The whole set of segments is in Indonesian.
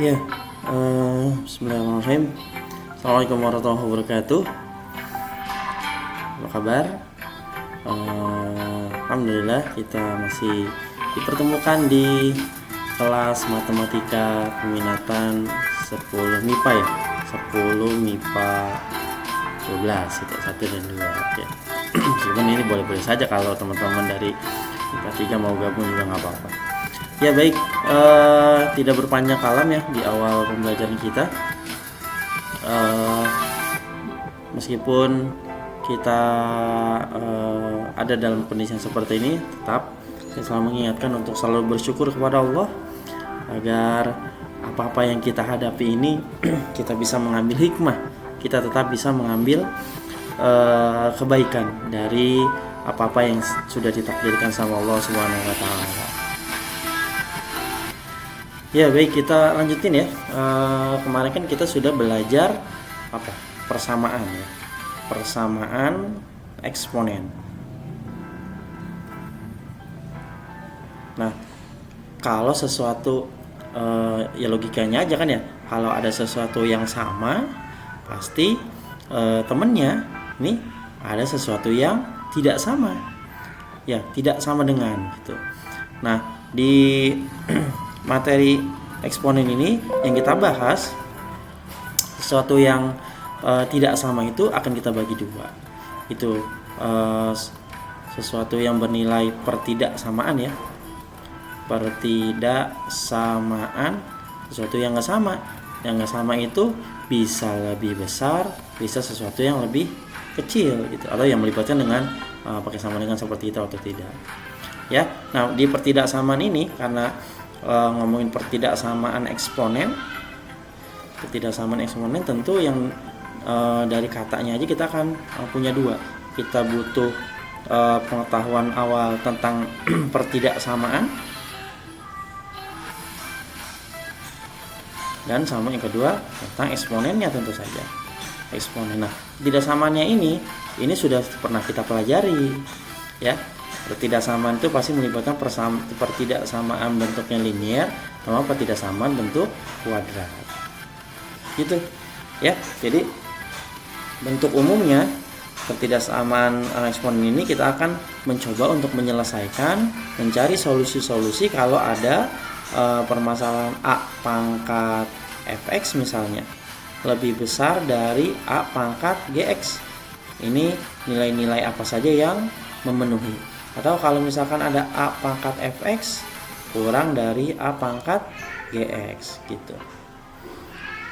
Ya, bismillahirrahmanirrahim. Assalamualaikum warahmatullahi wabarakatuh. Apa kabar? Alhamdulillah kita masih dipertemukan di kelas matematika peminatan 10 MIPA ya. 10 MIPA 12 itu 1 dan 2. Oke. Sebenarnya ini boleh-boleh saja kalau teman-teman dari MIPA 3 mau gabung juga nggak apa-apa. Ya baik, tidak berpanjang kalam ya di awal pembelajaran kita. Meskipun kita ada dalam kondisi yang seperti ini, tetap saya selalu mengingatkan untuk selalu bersyukur kepada Allah agar apa-apa yang kita hadapi ini kita bisa mengambil hikmah, kita tetap bisa mengambil kebaikan dari apa-apa yang sudah ditakdirkan sama Allah Subhanahu wa taala. Ya baik, kita lanjutin ya. Kemarin kan kita sudah belajar persamaan ya, persamaan eksponen. Nah, kalau sesuatu ya logikanya aja kan ya, kalau ada sesuatu yang sama pasti temennya nih ada sesuatu yang tidak sama ya, tidak sama dengan gitu. Nah, di materi eksponen ini yang kita bahas, sesuatu yang tidak sama itu akan kita bagi dua. Itu sesuatu yang bernilai pertidaksamaan ya, pertidaksamaan, sesuatu yang nggak sama. Yang nggak sama itu bisa lebih besar, bisa sesuatu yang lebih kecil gitu, atau yang melibatkan dengan pakai sama dengan seperti itu atau tidak ya. Nah, di pertidaksamaan ini karena ngomongin pertidaksamaan eksponen, tentu yang dari katanya aja kita akan punya dua. Kita butuh pengetahuan awal tentang pertidaksamaan, dan sama yang kedua tentang eksponennya tentu saja. Eksponen. Nah, pertidaksamaannya ini sudah pernah kita pelajari ya. Pertidaksamaan itu pasti melibatkan pertidaksamaan bentuknya linear sama pertidaksamaan bentuk kuadrat gitu ya. Jadi bentuk umumnya pertidaksamaan eksponen ini kita akan mencoba untuk menyelesaikan, mencari solusi-solusi kalau ada permasalahan a pangkat fx misalnya lebih besar dari a pangkat gx. Ini nilai-nilai apa saja yang memenuhi. Atau kalau misalkan ada a pangkat fx kurang dari a pangkat gx gitu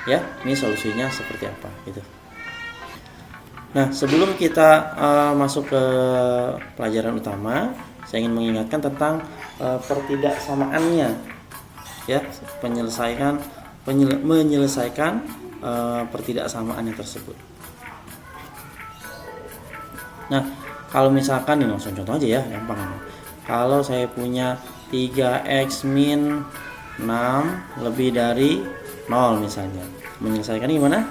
ya. Ini solusinya seperti apa gitu. Nah, sebelum kita masuk ke pelajaran utama, saya ingin mengingatkan tentang pertidaksamaannya ya, menyelesaikan pertidaksamaannya tersebut. Nah, kalau misalkan ini langsung contoh aja ya, gampang. Kalau saya punya 3x min 6 lebih dari 0 misalnya, menyelesaikan gimana?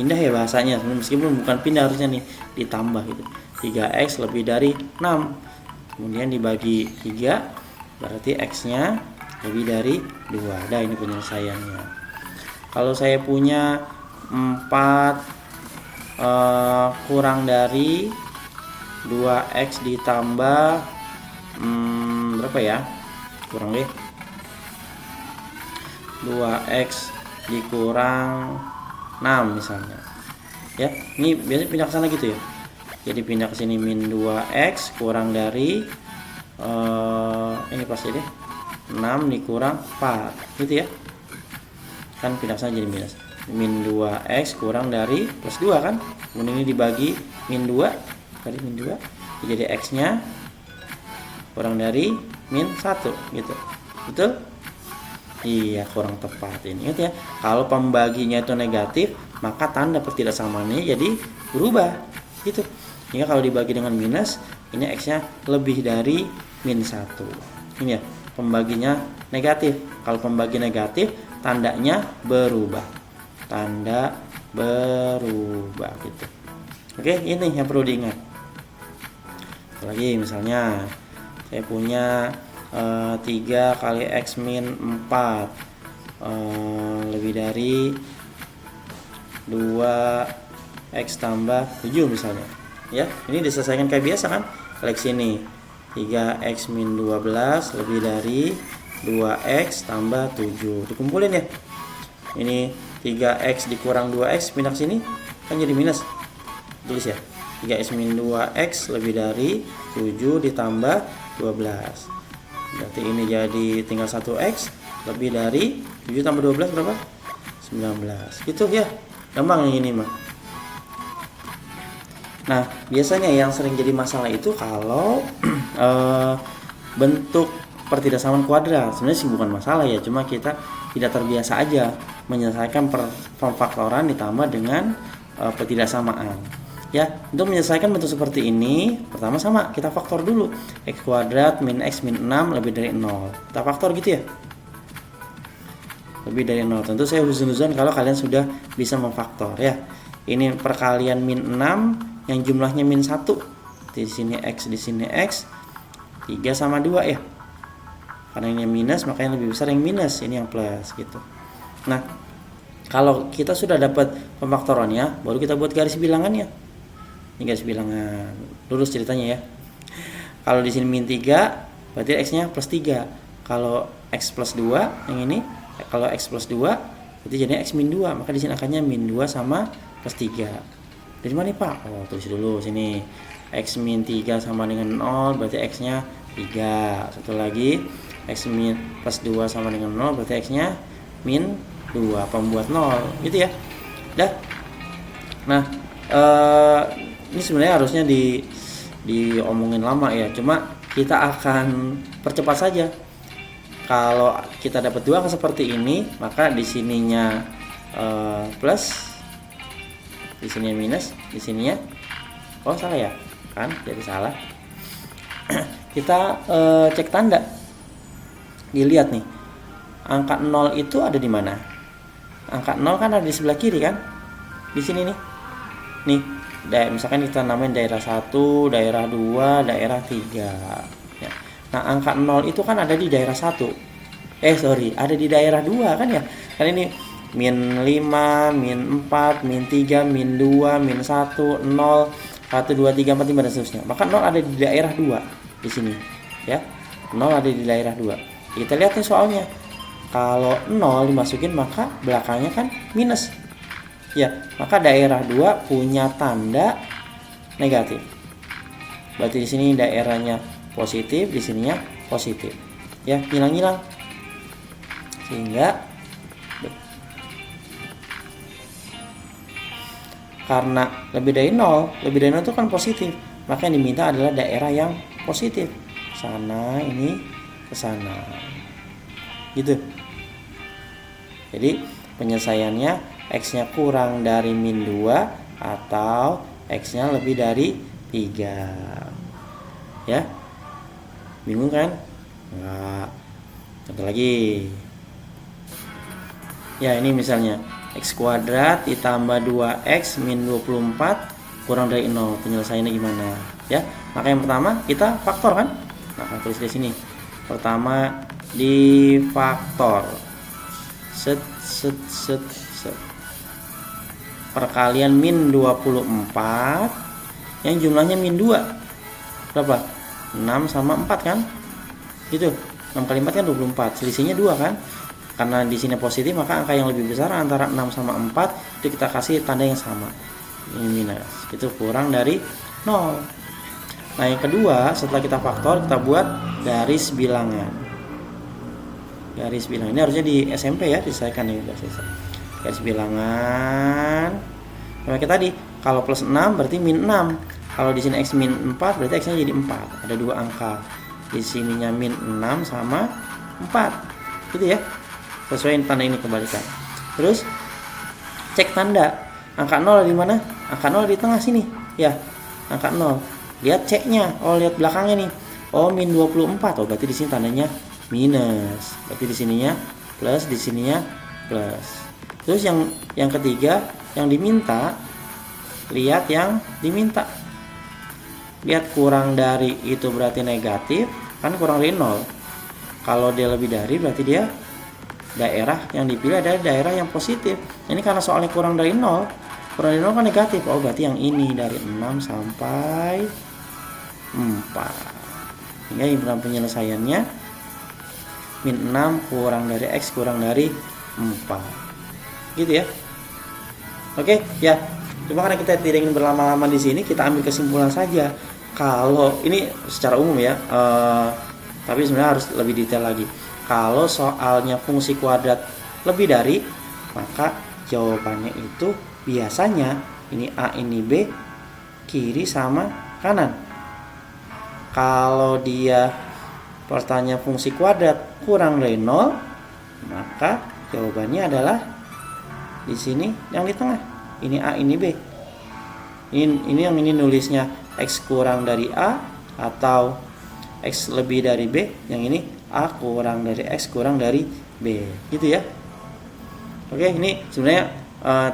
Pindah ya bahasanya, meskipun bukan pindah, harusnya nih ditambah gitu. 3x lebih dari 6 kemudian dibagi 3 berarti x nya lebih dari 2. Nah, ini penyelesaiannya. Kalau saya punya 4 kurang dari 2x ditambah berapa ya, kurang deh 2x dikurang 6 misalnya ya. Ini biasanya pindah ke sana gitu ya, jadi pindah ke sini min 2x kurang dari ini pasti deh 6 dikurang 4 gitu ya kan, pindah ke sana jadi minus min 2x kurang dari plus 2 kan, kemudian ini dibagi min 2 dari min 2 jadi x nya kurang dari min 1 gitu. Betul? Iya, kurang tepat ini. Ingat ya, kalau pembaginya itu negatif maka tanda pertidaksamaannya jadi berubah gitu. Hingga kalau dibagi dengan minus, ini x nya lebih dari min 1. Ini ya, pembaginya negatif. Kalau pembagi negatif tandanya berubah, tanda berubah gitu. Oke, ini yang perlu diingat. Lagi misalnya saya punya 3 kali x min 4 lebih dari 2x tambah 7 misalnya ya. Ini diselesaikan kayak biasa kan, klik sini 3x min 12 lebih dari 2x tambah 7, dikumpulin ya. Ini 3x dikurang 2x pindah ke sini kan jadi minus, tulis ya 3x min 2x lebih dari 7 ditambah 12, berarti ini jadi tinggal 1x lebih dari 7 tambah 12 berapa? 19 gitu ya, gampang yang ini mah. Nah biasanya yang sering jadi masalah itu kalau bentuk pertidaksamaan kuadrat. Sebenarnya sih bukan masalah ya, cuma kita tidak terbiasa aja menyelesaikan pemfaktoran ditambah dengan pertidaksamaan ya. Untuk menyelesaikan bentuk seperti ini, pertama sama kita faktor dulu, x kuadrat min x min 6 lebih dari 0, kita faktor gitu ya, lebih dari 0. Tentu saya huzon-huzon kalau kalian sudah bisa memfaktor ya. Ini perkalian min 6 yang jumlahnya min 1, di sini x, di sini x, 3 sama 2 ya, karena ini yang minus makanya lebih besar yang minus, ini yang plus gitu. Nah kalau kita sudah dapat pemfaktorannya, baru kita buat garis bilangannya. Ini garis bilangan, lurus ceritanya ya. Kalau di sini min 3 berarti x nya plus 3, kalau x plus 2 yang ini, kalau x plus 2 berarti jadinya x min 2, maka di sini angkanya min 2 sama plus 3. Dari mana nih Pak? Oh tulis dulu sini, x min 3 sama dengan 0 berarti x nya 3, satu lagi x min plus 2 sama dengan 0 berarti x nya min 2, pembuat 0 gitu ya. Dah. Nah ini sebenarnya harusnya diomongin lama ya, cuma kita akan percepat saja. Kalau kita dapat dua angka seperti ini, maka di sininya plus, di sini minus, di sininya salah ya kan, jadi salah. Kita cek tanda, dilihat nih angka 0 itu ada di mana. Angka 0 kan ada di sebelah kiri kan, di sini nih misalkan kita namain daerah 1, daerah 2, daerah 3 ya. Nah angka 0 itu kan ada di daerah 1, ada di daerah 2 kan ya, kan ini min 5, min 4, min 3, min 2, min 1, 0, 1, 2, 3, 4, 5 dan seterusnya. Maka 0 ada di daerah 2 di sini ya, 0 ada di daerah 2. Kita lihat nih soalnya, kalau 0 dimasukin maka belakangnya kan minus ya, maka daerah 2 punya tanda negatif. Berarti di sini daerahnya positif, di sininya positif ya, hilang-hilang. Sehingga karena lebih dari 0 itu kan positif, maka yang diminta adalah daerah yang positif, sana ini ke sana gitu. Jadi penyelesaiannya x nya kurang dari min 2 atau x nya lebih dari 3 ya. Bingung kan? Enggak. Contoh lagi ya, ini misalnya x kuadrat ditambah 2x min 24 kurang dari 0, penyelesaiannya gimana ya. Maka yang pertama kita faktor kan, nah tulis di sini, pertama di faktor set perkalian min 24 yang jumlahnya min 2 berapa? 6 sama 4 kan gitu. 6 kali 4 kan 24, selisihnya 2 kan. Karena di sini positif, maka angka yang lebih besar antara 6 sama 4 itu kita kasih tanda yang sama, ini minus, itu kurang dari 0. Nah yang kedua, setelah kita faktor, kita buat garis bilangan. Garis bilangan ini harusnya di SMP ya, diselesaikan ya, garis bilangan. Kayak tadi, kalau plus 6 berarti min 6. Kalau di sini x min 4 berarti x nya jadi 4. Ada dua angka. Di sininya min 6 sama 4. Gitu ya. Sesuai tanda ini kebalikan. Terus cek tanda. Angka 0 di mana? Angka 0 di tengah sini. Ya. Angka 0. Lihat ceknya. Oh, lihat belakangnya nih. Oh, min 24. Oh, berarti di sini tandanya minus. Berarti di sininya plus, di sininya plus. Terus yang ketiga, yang diminta, lihat yang diminta. Lihat kurang dari itu berarti negatif, kan kurang dari 0. Kalau dia lebih dari berarti dia daerah yang dipilih adalah daerah yang positif. Ini karena soalnya kurang dari 0. Kurang dari 0 kan negatif. Oh, berarti yang ini dari 6 sampai 4. Hingga dalam penyelesaiannya min 6 kurang dari X kurang dari 4. Gitu ya. Oke, ya. Cuma karena kita tidak ingin berlama-lama di sini, kita ambil kesimpulan saja. Kalau ini secara umum ya, tapi sebenarnya harus lebih detail lagi. Kalau soalnya fungsi kuadrat lebih dari, maka jawabannya itu biasanya ini A ini B, kiri sama kanan. Kalau dia pertanyaan fungsi kuadrat kurang dari 0, maka jawabannya adalah di sini yang di tengah. Ini A ini B. Ini yang ini nulisnya X kurang dari A atau X lebih dari B, yang ini A kurang dari X kurang dari B, gitu ya. Oke, ini sebenarnya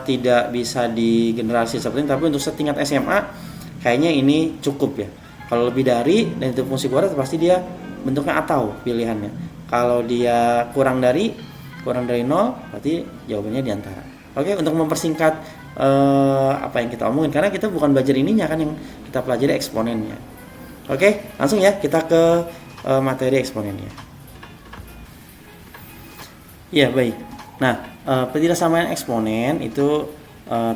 tidak bisa digeneralisir seperti ini, tapi untuk setingkat SMA kayaknya ini cukup ya. Kalau lebih dari dan itu fungsi kuadrat, pasti dia bentuknya atau pilihannya. Kalau dia kurang dari 0, berarti jawabannya di antara. Oke, untuk mempersingkat apa yang kita omongin, karena kita bukan belajar ininya kan, yang kita pelajari eksponennya. Oke, langsung ya kita ke materi eksponennya. Ya, baik. Nah, ketidaksamaan eksponen itu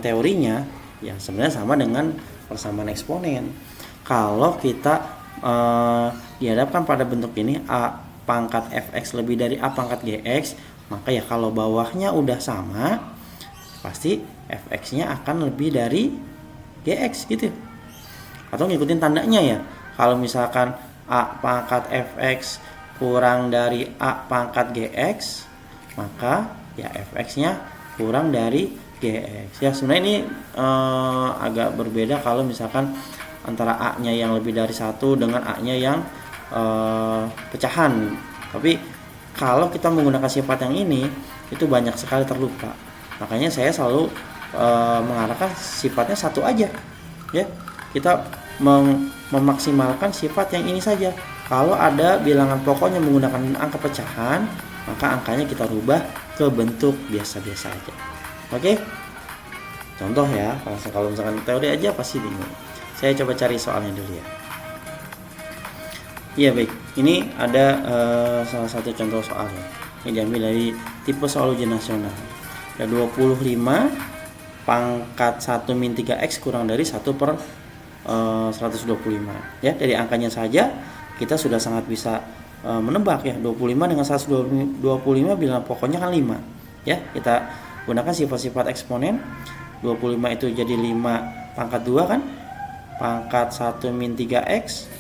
teorinya ya sebenarnya sama dengan persamaan eksponen. Kalau kita dihadapkan pada bentuk ini, A pangkat fx lebih dari A pangkat gx, maka ya kalau bawahnya udah sama, pasti fx-nya akan lebih dari gx gitu. Atau ngikutin tandanya ya. Kalau misalkan A pangkat fx kurang dari A pangkat gx, maka ya fx-nya kurang dari gx. Ya sebenarnya ini agak berbeda kalau misalkan antara A-nya yang lebih dari 1 dengan A-nya yang pecahan. Tapi kalau kita menggunakan sifat yang ini, itu banyak sekali terlupa. Makanya saya selalu mengarahkan sifatnya satu aja. Ya, kita memaksimalkan sifat yang ini saja. Kalau ada bilangan pokoknya menggunakan angka pecahan, maka angkanya kita rubah ke bentuk biasa-biasa aja. Oke? Contoh ya, kalau misalkan teori aja pasti bingung. Saya coba cari soalnya dulu ya. Iya baik, ini ada salah satu contoh soalnya. Ini diambil dari tipe soal ujian nasional. Ada 25 pangkat 1 min 3x kurang dari 1 per 125. Ya, dari angkanya saja kita sudah sangat bisa menebak ya. 25 dengan 125 bilangan pokoknya kan 5. Ya, kita gunakan sifat-sifat eksponen. 25 itu jadi 5 pangkat 2 kan? Pangkat 1 min 3x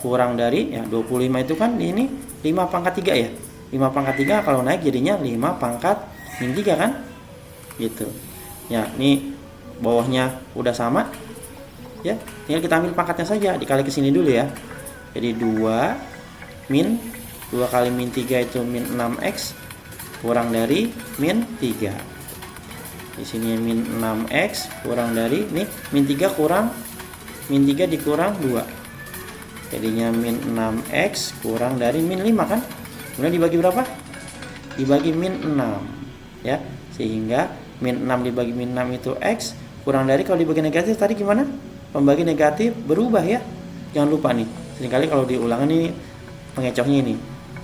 kurang dari ya 25 itu kan ini 5 pangkat 3 ya. 5 pangkat 3 kalau naik jadinya 5 pangkat min 3 kan? Gitu. Ya, ini bawahnya udah sama. Ya, tinggal kita ambil pangkatnya saja, dikali ke sini dulu ya. Jadi 2 min 2 kali min 3 itu min 6x kurang dari min 3. Di sini min 6x kurang dari nih min 3 kurang min 3 dikurang 2. Jadinya min 6x kurang dari min 5 kan? Kemudian dibagi berapa? Dibagi min 6. Ya, sehingga min 6 dibagi min 6 itu x, kurang dari kalau dibagi negatif tadi gimana? Pembagi negatif berubah ya. Jangan lupa nih. Seringkali kalau diulangan ini pengecohnya ini.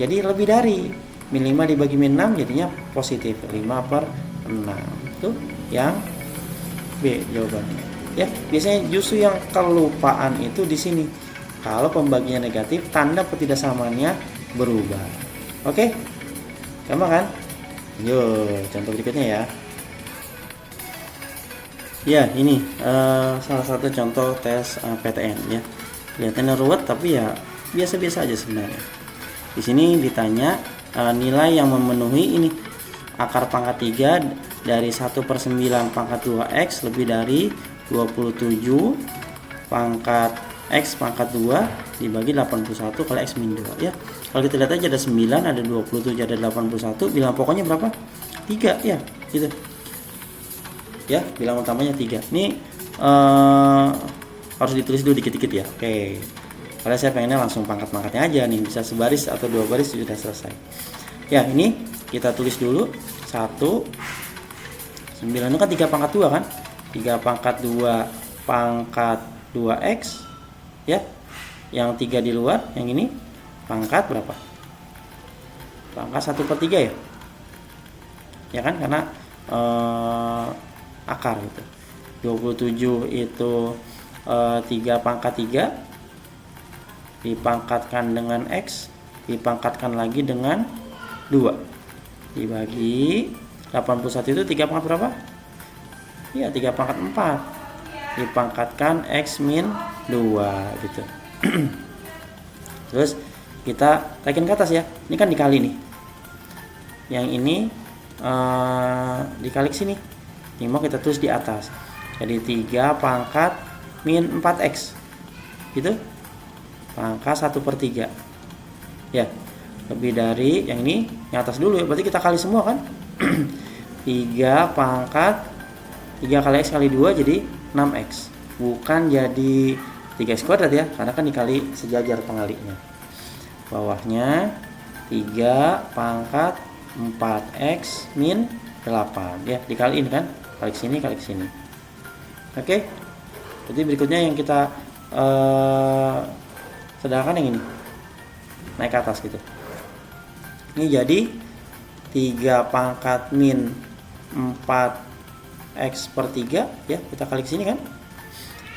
Jadi lebih dari min 5 dibagi min 6 jadinya positif 5 per 6. Itu yang B jawabannya. Ya, biasanya justru yang kelupaan itu di sini. Kalau pembagian negatif, tanda ketidaksamaannya berubah. Oke? Gampang kan? Yuk, contoh berikutnya ya. Ya, ini salah satu contoh tes PTN ya. Kelihatannya ruwet tapi ya biasa-biasa aja sebenarnya. Di sini ditanya nilai yang memenuhi ini akar pangkat 3 dari 1/9 pangkat 2x lebih dari 27 pangkat x pangkat 2 dibagi 81 kali x min 2 ya. Kalau kita lihat aja ada 9, ada 27, ada 81, bilangan pokoknya berapa? 3 ya, gitu. Ya, bilangan utamanya 3. Ini harus ditulis dulu dikit-dikit ya. Oke. Karena saya pengennya langsung pangkat-pangkatnya aja nih, bisa sebaris atau 2 baris sudah selesai. Ya, ini kita tulis dulu 1, 9 itu kan 3 pangkat 2 kan, 3 pangkat 2 pangkat 2x ya, yang 3 di luar, yang ini pangkat berapa, pangkat 1/3 ya kan, karena akar gitu. 27 itu 3 pangkat 3 dipangkatkan dengan x, dipangkatkan lagi dengan 2 dibagi 81 itu 3 pangkat berapa? Ya 3 pangkat 4 dipangkatkan x min 2 gitu. Terus kita taikin ke atas ya, ini kan dikali nih, yang ini dikali sini, ini mau kita tulis di atas, jadi 3 pangkat min 4x gitu, pangkat 1/3 ya, lebih dari yang ini, yang atas dulu ya, berarti kita kali semua kan. 3 pangkat 3 kali x kali 2 jadi 6x, bukan jadi 3x kuadrat ya, karena kan dikali sejajar pengalinya. Bawahnya 3 pangkat 4x min 8 ya, dikali ini kan, kali ke sini kali ke sini. Oke. Jadi berikutnya yang kita sederhanakan yang ini, naik ke atas gitu. Ini jadi 3 pangkat min 4x/3 ya, kita kali ke sini kan,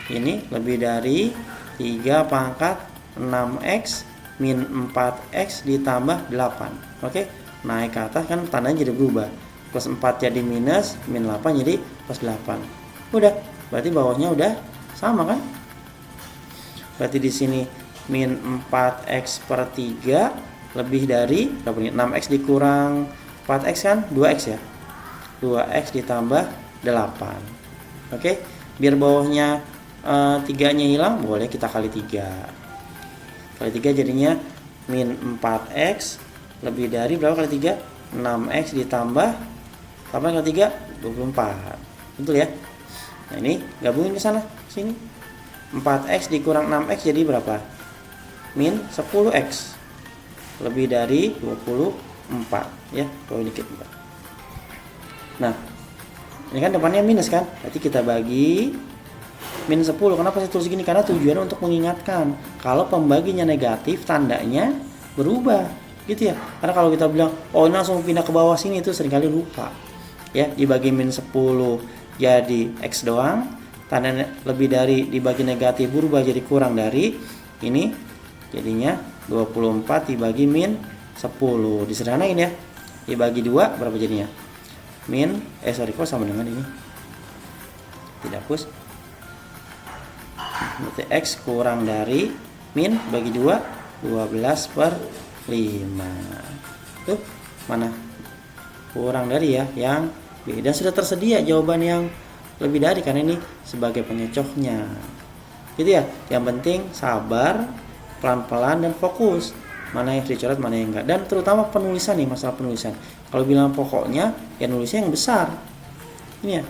ini lebih dari 3 pangkat 6x min 4x ditambah 8. Oke, naik ke atas kan tandanya jadi berubah, plus 4 jadi minus, min 8 jadi plus 8. Udah, berarti bawahnya udah sama kan, berarti di sini min 4x/3 lebih dari berapa nih, 6x dikurang 4x kan 2x ya, 2x ditambah 8. Oke, biar bawahnya 3-nya hilang, boleh kita kali 3. Kali 3 jadinya min 4x lebih dari berapa kali 3? 6x ditambah 8 kali 3? 24. Betul ya? Nah ini gabungin ke sana, sini. 4x dikurang 6x jadi berapa? Min 10x lebih dari 24 ya, kalau dikit. Nah ini kan depannya minus kan, berarti kita bagi min 10. Kenapa saya tulis gini? Karena tujuannya untuk mengingatkan kalau pembaginya negatif tandanya berubah gitu ya. Karena kalau kita bilang oh ini langsung pindah ke bawah sini, itu seringkali lupa ya, dibagi min 10 jadi x doang, tanda lebih dari dibagi negatif berubah jadi kurang dari, ini jadinya 24 dibagi min 10, disederhanain ya, dibagi 2 berapa jadinya? Min kok sama dengan ini, tidak hapus, berarti x kurang dari min bagi 2, 12/5. Tuh mana kurang dari ya, yang B, dan sudah tersedia jawaban yang lebih dari karena ini sebagai pengecohnya gitu ya. Yang penting sabar, pelan-pelan dan fokus, mana yang dicoret mana yang enggak, dan terutama penulisan nih, masalah penulisan. Kalau bilang pokoknya ya nulisnya yang besar ini ya,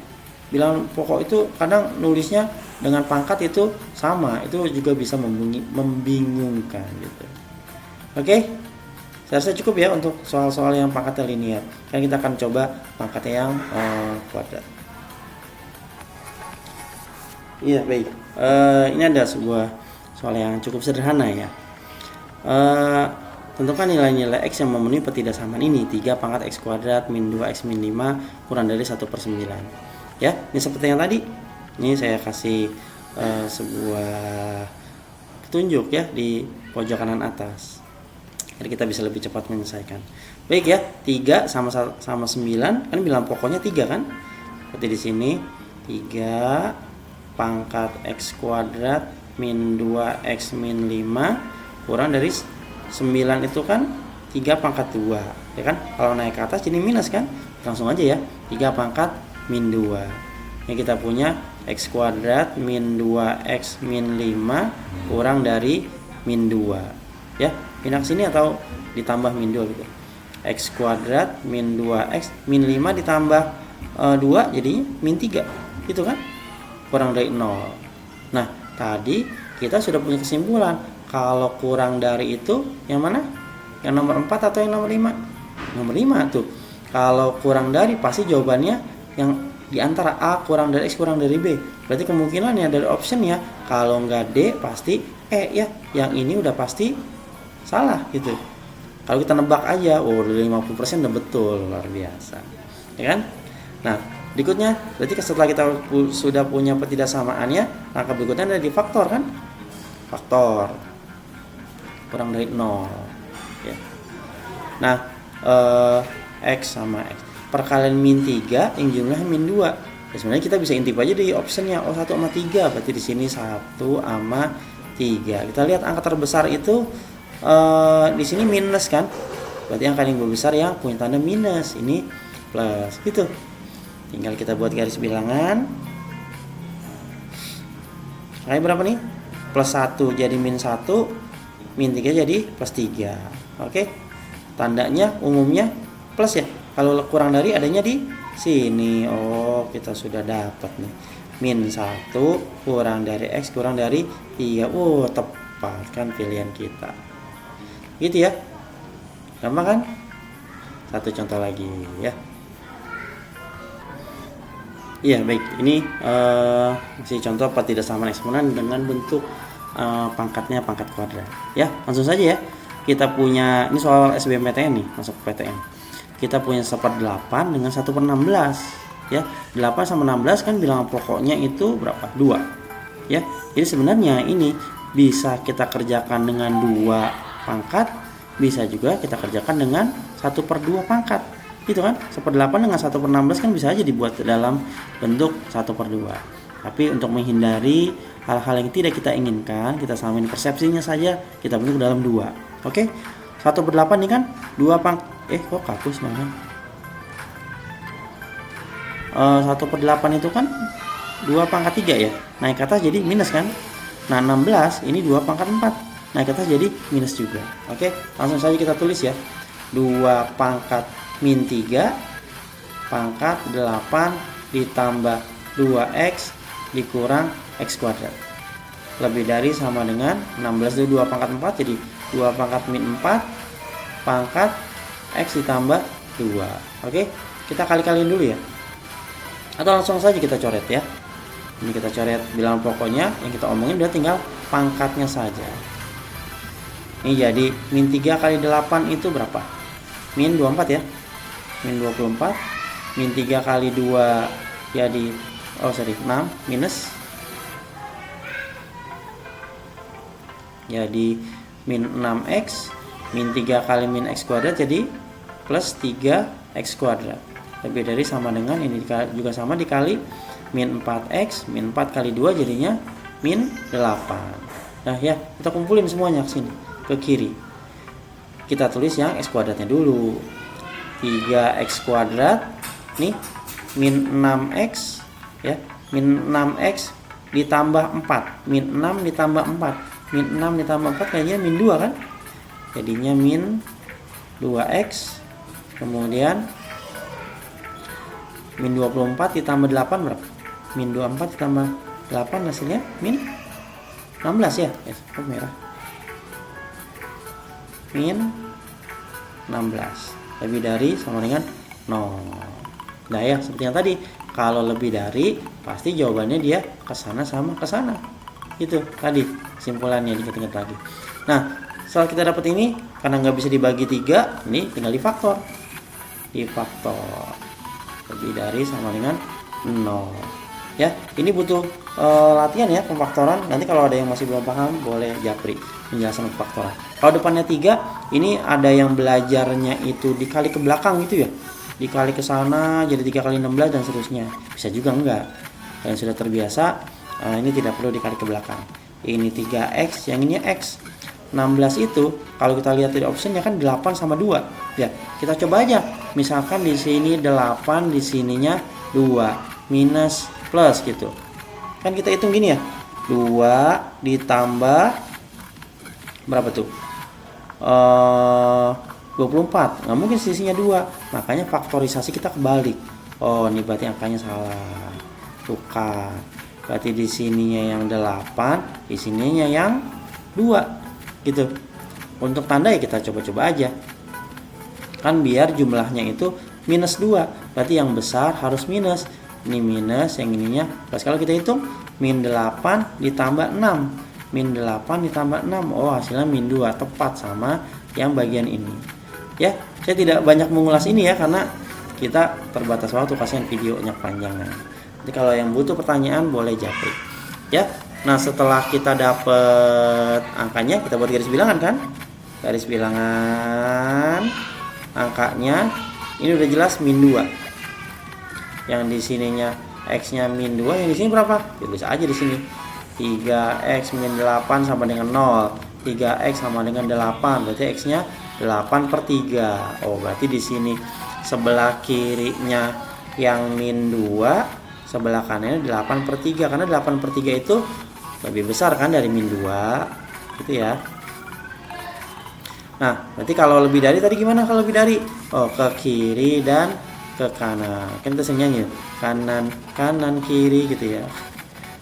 bilang pokok itu kadang nulisnya dengan pangkat itu sama, itu juga bisa membingungkan gitu. Oke, saya rasa cukup ya untuk soal-soal yang pangkatnya linear. Kan kita akan coba pangkatnya yang kuadrat. Iya baik, ini ada sebuah soal yang cukup sederhana ya. Tentukan nilai-nilai x yang memenuhi ketidaksamaan ini, 3 pangkat x kuadrat min 2x min 5 kurang dari 1/9 ya. Ini seperti yang tadi, ini saya kasih sebuah petunjuk ya di pojok kanan atas, jadi kita bisa lebih cepat menyelesaikan. Baik ya, 3 sama 9 kan bilang pokoknya 3 kan, berarti di sini 3 pangkat x kuadrat min 2x min 5 kurang dari 9 itu kan 3 pangkat 2 ya kan, kalau naik ke atas jadi minus kan, langsung aja ya 3 pangkat min 2. Ini kita punya x kuadrat min 2x min 5 kurang dari min 2 ya, pindah ke sini atau ditambah min 2 gitu. X kuadrat min 2x min 5 ditambah 2 jadinya min 3 gitu kan, kurang dari 0. Nah tadi kita sudah punya kesimpulan kalau kurang dari itu yang mana, yang nomor 4 atau yang nomor 5? Nomor 5 tuh. Kalau kurang dari pasti jawabannya yang di antara A kurang dari X kurang dari B. Berarti kemungkinannya dari optionnya kalau nggak D pasti E ya. Yang ini udah pasti salah gitu. Kalau kita nebak aja, oh 50% udah betul, luar biasa. Ya kan? Nah, berikutnya berarti setelah kita sudah punya ketidaksamaannya, langkah berikutnya ada di faktor kan? Faktor kurang dari 0 ya. Nah, X sama X perkalian min 3 yang jumlahnya min 2 ya, sebenarnya kita bisa intip aja di optionnya 1 sama 3, berarti di sini 1 sama 3. Kita lihat angka terbesar itu di sini minus kan, berarti angka yang lebih besar yang punya tanda minus, ini plus gitu. Tinggal kita buat garis bilangan. Kayak berapa nih? Plus 1 jadi min 1, min 3 jadi plus 3. Oke. Tandanya umumnya plus ya. Kalau kurang dari adanya di sini. Oh, kita sudah dapat nih. Min 1 kurang dari X kurang dari 3. Oh, tepat kan pilihan kita. Gitu ya. Gampang kan? Satu contoh lagi ya. Iya, baik. Ini masih contoh ketidaksamaan eksponen dengan bentuk pangkatnya pangkat kuadrat. Ya, langsung saja ya. Kita punya, ini soal SBMPTN nih, masuk ke PTN. Kita punya 1/8 dengan 1/16. Ya, 8 sama 16 kan bilangan pokoknya itu berapa? 2. Ya, jadi sebenarnya ini bisa kita kerjakan dengan 2 pangkat, bisa juga kita kerjakan dengan 1/2 pangkat. Gitu kan, 1/8 dengan 1/16 kan bisa aja dibuat dalam bentuk 1/2. Tapi untuk menghindari hal-hal yang tidak kita inginkan, kita samain persepsinya saja, kita bentuk dalam 2. Oke, 1/8 ini kan 2 kok kapus malah. 1/8 itu kan 2 pangkat 3 ya, naik ke atas jadi minus kan. Nah, 16 ini 2 pangkat 4, naik ke atas jadi minus juga. Oke, langsung saja kita tulis ya. 2 pangkat min 3 pangkat 8 ditambah 2X dikurang X kuadrat. Lebih dari sama dengan 16 itu 2 pangkat 4 jadi 2 pangkat min 4 pangkat X ditambah 2. Oke, kita kali-kaliin dulu ya. Atau langsung saja kita coret ya. Ini kita coret bilangan pokoknya, yang kita omongin udah tinggal pangkatnya saja. Ini jadi min 3 kali 8 itu berapa? Min 24 ya. Min 24. Min 3 kali 2 jadi 6 minus. Jadi min 6X. Min 3 kali min X kuadrat jadi plus 3X kuadrat. Lebih dari sama dengan ini juga sama dikali min 4X. Min 4 kali 2 jadinya min 8. Nah ya, kita kumpulin semuanya ke sini, ke kiri. Kita tulis yang X kuadratnya dulu. 3X kuadrat nih min 6X ya. Min 6X ditambah 4. Min 6 ditambah 4. Min 6 ditambah 4 kayaknya min 2 kan? Jadinya min 2X. Kemudian min 24 ditambah 8 berapa? Min 24 ditambah 8 hasilnya min 16 ya. Kok merah? Min 16. Lebih dari sama dengan 0. Nah ya, seperti yang tadi, kalau lebih dari pasti jawabannya dia kesana sama kesana. Itu tadi kesimpulannya, diingat-ingat lagi. Nah, setelah kita dapat ini, karena nggak bisa dibagi 3, ini tinggal difaktor. Difaktor lebih dari sama dengan 0. Ya, ini butuh latihan ya pemfaktoran. Nanti kalau ada yang masih belum paham boleh japri penjelasan pemfaktoran. Kalau depannya 3, ini ada yang belajarnya itu dikali ke belakang gitu ya. Dikali ke sana jadi 3 kali 16 dan seterusnya. Bisa juga enggak. Kalian sudah terbiasa, ini tidak perlu dikali ke belakang. Ini 3X, yang ini X. 16 itu kalau kita lihat di optionnya kan 8 sama 2. Ya, kita coba aja. Misalkan di sini 8, di sininya 2 minus plus gitu. Kan kita hitung gini ya. 2 ditambah berapa tuh? 24. Nggak mungkin sisinya 2. Makanya faktorisasi kita kebalik. Oh, ini berarti angkanya salah. Tukar. Berarti di sininya yang 8, di sininya yang 2. Gitu. Untuk tanda ya kita coba-coba aja. Kan biar jumlahnya itu minus 2. Berarti yang besar harus minus. Ini minus, yang ininya plus. Kalau kita hitung min 8 ditambah 6. Min 8 ditambah 6. Oh, hasilnya min 2. Tepat sama yang bagian ini. Ya, saya tidak banyak mengulas ini ya karena kita terbatas waktu, kasihan videonya panjang. Jadi kalau yang butuh pertanyaan boleh japri. Ya. Nah, setelah kita dapat angkanya, kita buat garis bilangan kan? Garis bilangan angkanya ini udah jelas min 2. Yang di sininya x-nya min 2, yang di sini berapa? Tulis aja di sini. 3x min 8 sama dengan 0. 3x sama dengan 8. Berarti x-nya 8/3. Oh, berarti di sini sebelah kirinya yang min 2, sebelah kanannya 8/3 karena 8/3 itu lebih besar kan dari min 2 gitu ya. Nah, berarti kalau lebih dari tadi gimana kalau lebih dari? Oh, ke kiri dan ke kanan. Kan kita sering nyanyi kanan kanan kiri gitu ya.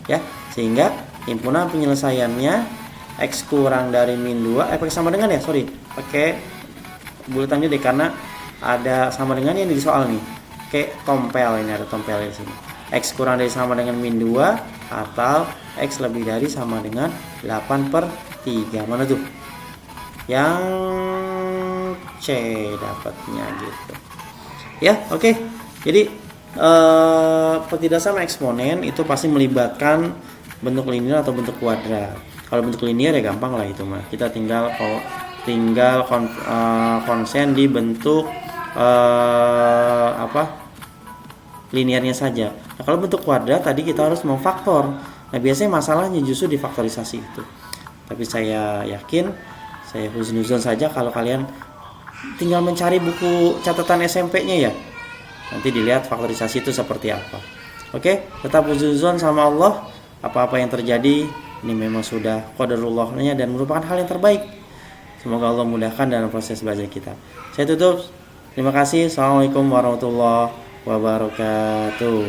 Ya, sehingga himpunan penyelesaiannya x kurang dari min 2 pakai sama dengan ya, sorry. Pakai bulatan deh karena ada sama dengan yang di soal nih. Oke, tompel, ini ada tompel di sini. X kurang dari sama dengan min 2 atau X lebih dari sama dengan 8/3. Mana tuh? Yang C dapatnya gitu. Ya, oke. Jadi tidak sama eksponen itu pasti melibatkan bentuk linear atau bentuk kuadrat. Kalau bentuk linear ya gampang lah itu mah. Kita tinggal konsen di bentuk linearnya saja. Nah, kalau bentuk kuadrat tadi kita harus memfaktor. Nah, biasanya masalahnya justru di faktorisasi itu. Tapi saya yakin, saya husnuzon saja kalau kalian tinggal mencari buku catatan SMP-nya ya. Nanti dilihat faktorisasi itu seperti apa. Oke, tetap husnuzon sama Allah. Apa-apa yang terjadi ini memang sudah qadarullahnya dan merupakan hal yang terbaik. Semoga Allah mudahkan dalam proses belajar kita. Saya tutup. Terima kasih. Assalamualaikum warahmatullahi wabarakatuh.